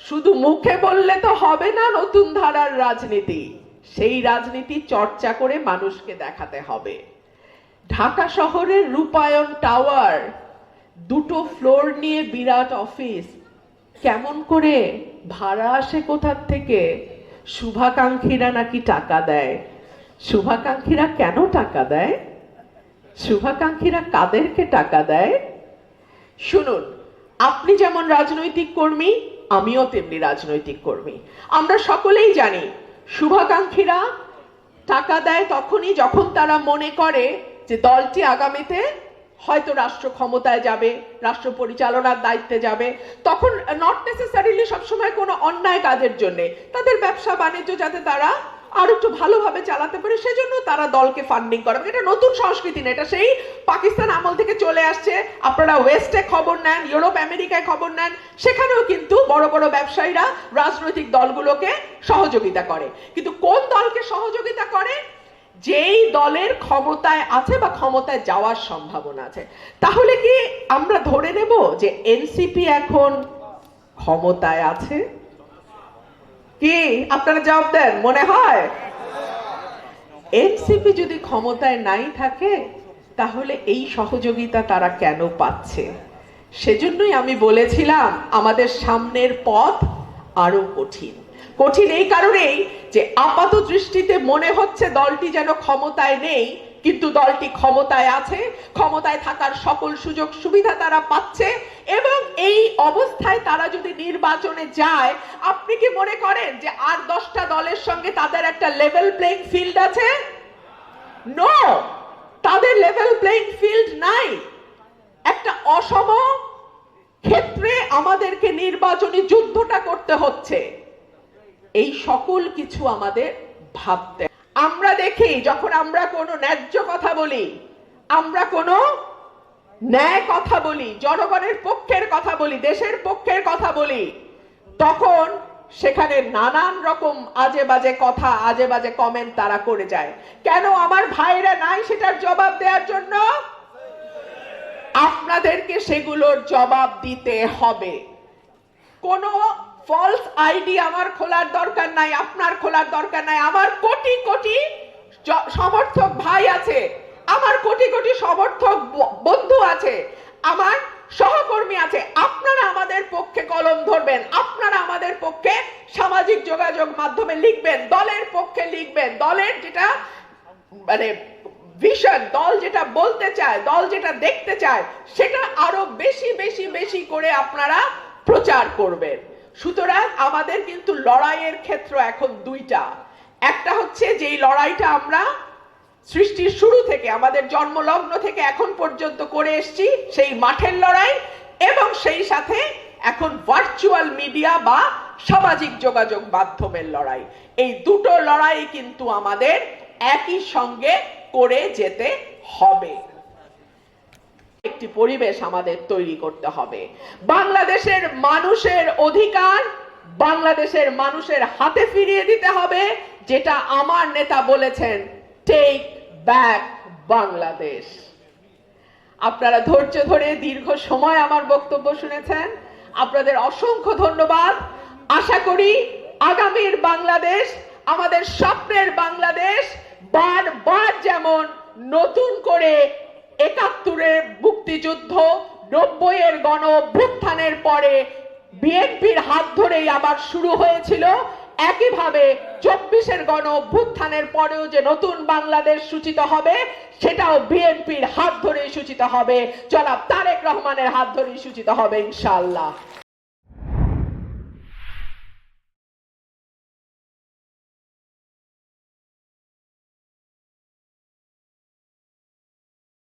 শুধু মুখে বললে তো হবে না নতুন ধারার রাজনীতি, সেই রাজনীতি চর্চা করে মানুষকে দেখাতে হবে। ঢাকা শহরের রূপায়ণ টাওয়ার, 2টো ফ্লোর নিয়ে বিরাট অফিস, কেমন করে ভাড়া আসে কোথার থেকে? শুভাকাঙ্ক্ষীরা নাকি টাকা দেয়। শুভাকাঙ্ক্ষীরা কেন টাকা দেয়? শুভাকাঙ্ক্ষীরা কাদেরকে টাকা দেয়? শুনুন, আপনি যেমন রাজনৈতিক কর্মী, আমিও তেমনি রাজনৈতিক কর্মী। আমরা সকলেই জানি শুভাকাঙ্ক্ষীরা টাকা দেয় তখনই যখন তারা মনে করে যে দলটি আগামীতে হয়তো রাষ্ট্র ক্ষমতায় যাবে, রাষ্ট্র পরিচালনার দায়িত্বে যাবে। তখন নট নেসেসারিলি সবসময় কোনো অন্যায় কাজের জন্য, তাদের ব্যবসা বাণিজ্য যাতে তারা আর একটু ভালোভাবে চালাতে পারে সেজন্য তারা দলকে ফান্ডিং করে। এটা নতুন সংস্কৃতি না, এটা সেই পাকিস্তান আমল থেকে চলে আসছে। আপনারা ওয়েস্টে খবর নেন, ইউরোপ আমেরিকায় খবর নেন, সেখানেও কিন্তু বড় বড় ব্যবসায়ীরা রাজনৈতিক দলগুলোকে সহযোগিতা করে। কিন্তু কোন দলকে সহযোগিতা করে? যেই দলের ক্ষমতায় আছে বা ক্ষমতায় যাওয়ার সম্ভাবনা আছে। তাহলে কি আমরা ধরে নেব যে এনসিপি এখন ক্ষমতায় আছে? কি আপনারা জবাব দেন? মনে হয় এনসিপি যদি ক্ষমতায় নাই থাকে তাহলে এই সহযোগিতা তারা কেন পাচ্ছে? সেজন্যই আমি বলেছিলাম আমাদের সামনের পথ আরো কঠিন। কঠিন এই কারণেই যে আপাত দৃষ্টিতে মনে হচ্ছে দলটি যেন ক্ষমতায় নেই, কিন্তু দলটি ক্ষমতায় আছে, ক্ষমতায় থাকার সকল সুযোগ সুবিধা তারা পাচ্ছে। এবং এই অবস্থায় তারা যদি নির্বাচনে যায়, আপনি কি মনে করেন যে আর 10টা দলের সঙ্গে তাদের একটা লেভেল প্লেইং ফিল্ড আছে? নো, তাদের লেভেল প্লেইং ফিল্ড নাই। একটা অসম ক্ষেত্রে আমাদেরকে নির্বাচনী যুদ্ধটা করতে হচ্ছে। এই সকল কিছু আমাদের ভাবতে। আমরা দেখি যখন আমরা কোনো ন্যায্য কথা বলি, আমরা কোনো ন্যায় কথা বলি, জনগণের পক্ষের কথা বলি, দেশের পক্ষের কথা বলি, তখন সেখানে নানান রকম আজে বাজে কথা, আজে বাজে কমেন্ট তারা করে যায়। কেন আমার ভাইরা নাই সেটার জবাব দেওয়ার জন্য? আপনাদেরকে সেগুলোর জবাব দিতে হবে। কোনো ফলস আইডি আমার খোলার দরকার নাই, আপনার খোলার দরকার নাই। আমার কোটি কোটি সমর্থক ভাই আছে, আমার কোটি কোটি সমর্থক বন্ধু আছে, আমার সহকর্মী আছে। আপনারা আমাদের পক্ষে কলম ধরবেন, আপনারা আমাদের পক্ষে সামাজিক যোগাযোগ মাধ্যমে লিখবেন, দলের পক্ষে লিখবেন, দলের যেটা মানে ভিশন, দল যেটা বলতে চায়, দল যেটা দেখতে চায়, সেটা আরো বেশি বেশি বেশি করে আপনারা প্রচার করবেন। সুতরাং আমাদের কিন্তু লড়াইয়ের ক্ষেত্র এখন দুইটা। একটা হচ্ছে যেই লড়াইটা আমরা সৃষ্টির শুরু থেকে, আমাদের জন্মলগ্ন থেকে এখন পর্যন্ত করে এসেছি, সেই মাঠের লড়াই, এবং সেই সাথে এখন ভার্চুয়াল মিডিয়া বা সামাজিক যোগাযোগ মাধ্যমের লড়াই। এই দুটো লড়াই কিন্তু আমাদের একই সঙ্গে করে যেতে হবে। একটি পরিবেশ আমাদের তৈরি করতে হবে। বাংলাদেশের মানুষের অধিকার বাংলাদেশের মানুষের হাতে ফিরিয়ে দিতে হবে, যেটা আমার নেতা বলেছেন, টেক ব্যাক বাংলাদেশ। আপনারা ধৈর্য ধরে দীর্ঘ সময় আমার বক্তব্য শুনেছেন, আপনাদের অসংখ্য ধন্যবাদ। আশা করি আগামীর বাংলাদেশ, আমাদের স্বপ্নের বাংলাদেশ, বারবার যেমন নতুন করে ৭১-এর মুক্তিযুদ্ধ, ৯০-এর গণ অভ্যুত্থানের পরে বিএনপির হাত ধরেই আবার শুরু হয়েছিল, একইভাবে ২৪-এর গণ অভ্যুত্থানের পরেও যে নতুন বাংলাদেশ সূচিত হবে, সেটাও বিএনপির হাত ধরেই সূচিত হবে, জনাব তারেক রহমানের হাত ধরেই সূচিত হবে ইনশাআল্লাহ।